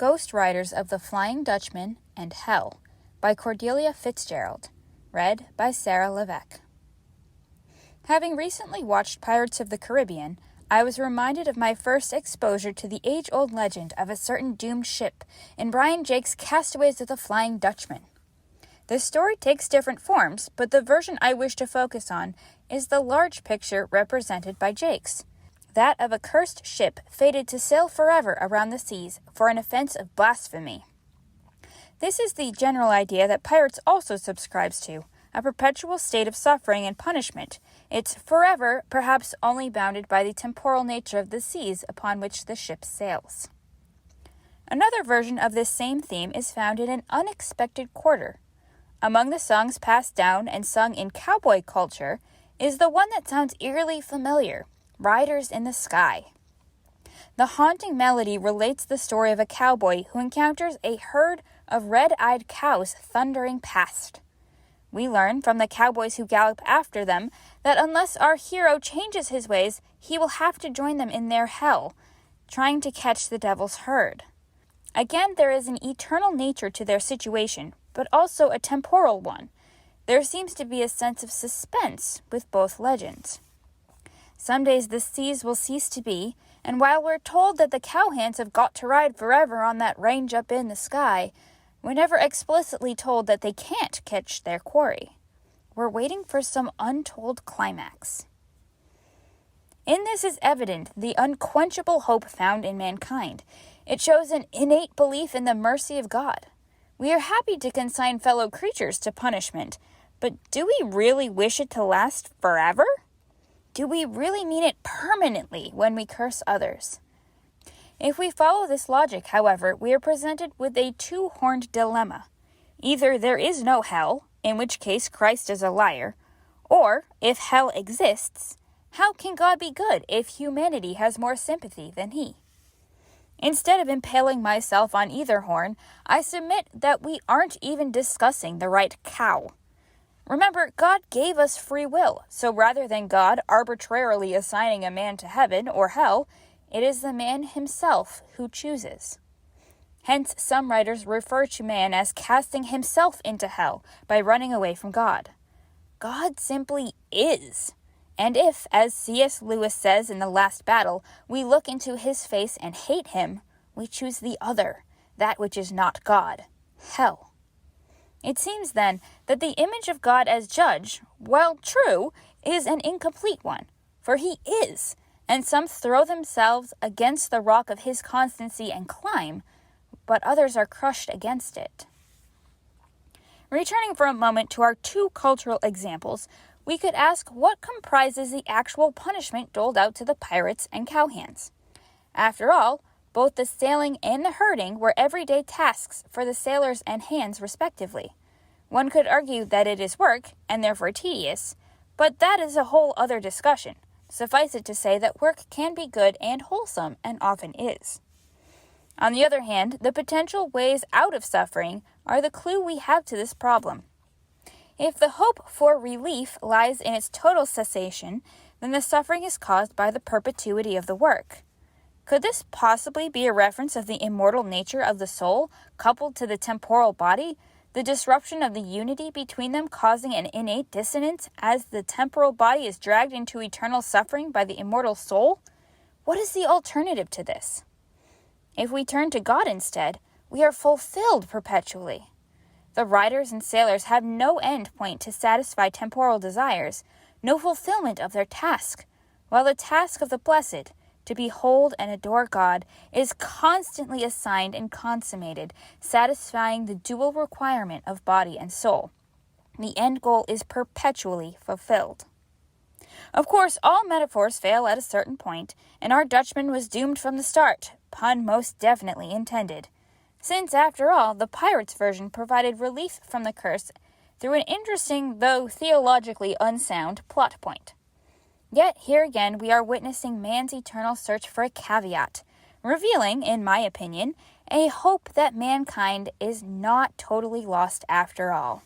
Ghost Riders of the Flying Dutchman and Hell by Cordelia Fitzgerald, read by Sarah Levesque. Having recently watched Pirates of the Caribbean, I was reminded of my first exposure to the age-old legend of a certain doomed ship in Brian Jake's Castaways of the Flying Dutchman. The story takes different forms, but the version I wish to focus on is the large picture represented by Jake's, that of a cursed ship fated to sail forever around the seas for an offense of blasphemy. This is the general idea that Pirates also subscribes to, a perpetual state of suffering and punishment. It's forever, perhaps only bounded by the temporal nature of the seas upon which the ship sails. Another version of this same theme is found in An Unexpected Quarter. Among the songs passed down and sung in cowboy culture is the one that sounds eerily familiar, Riders in the Sky. The haunting melody relates the story of a cowboy who encounters a herd of red-eyed cows thundering past. We learn from the cowboys who gallop after them that unless our hero changes his ways, he will have to join them in their hell, trying to catch the devil's herd. Again, there is an eternal nature to their situation, but also a temporal one. There seems to be a sense of suspense with both legends. Some days the seas will cease to be, and while we're told that the cowhands have got to ride forever on that range up in the sky, we're never explicitly told that they can't catch their quarry. We're waiting for some untold climax. In this is evident the unquenchable hope found in mankind. It shows an innate belief in the mercy of God. We are happy to consign fellow creatures to punishment, but do we really wish it to last forever? Do we really mean it permanently when we curse others? If we follow this logic, however, we are presented with a two-horned dilemma. Either there is no hell, in which case Christ is a liar, or, if hell exists, how can God be good if humanity has more sympathy than he? Instead of impaling myself on either horn, I submit that we aren't even discussing the right cow. Remember, God gave us free will, so rather than God arbitrarily assigning a man to heaven or hell, it is the man himself who chooses. Hence, some writers refer to man as casting himself into hell by running away from God. God simply is. And if, as C.S. Lewis says in The Last Battle, we look into his face and hate him, we choose the other, that which is not God, hell. It seems, then, that the image of God as judge, while true, is an incomplete one, for he is, and some throw themselves against the rock of his constancy and climb, but others are crushed against it. Returning for a moment to our two cultural examples, we could ask what comprises the actual punishment doled out to the pirates and cowhands. After all, both the sailing and the herding were everyday tasks for the sailors and hands respectively. One could argue that it is work, and therefore tedious, but that is a whole other discussion. Suffice it to say that work can be good and wholesome, and often is. On the other hand, the potential ways out of suffering are the clue we have to this problem. If the hope for relief lies in its total cessation, then the suffering is caused by the perpetuity of the work. Could this possibly be a reference of the immortal nature of the soul, coupled to the temporal body, the disruption of the unity between them causing an innate dissonance as the temporal body is dragged into eternal suffering by the immortal soul? What is the alternative to this? If we turn to God instead, we are fulfilled perpetually. The riders and sailors have no end point to satisfy temporal desires, no fulfillment of their task, while the task of the blessed, to behold and adore God, is constantly assigned and consummated, satisfying the dual requirement of body and soul. The end goal is perpetually fulfilled. Of course, all metaphors fail at a certain point, and our Dutchman was doomed from the start, pun most definitely intended, since, after all, the pirates' version provided relief from the curse through an interesting, though theologically unsound, plot point. Yet, here again, we are witnessing man's eternal search for a caveat, revealing, in my opinion, a hope that mankind is not totally lost after all.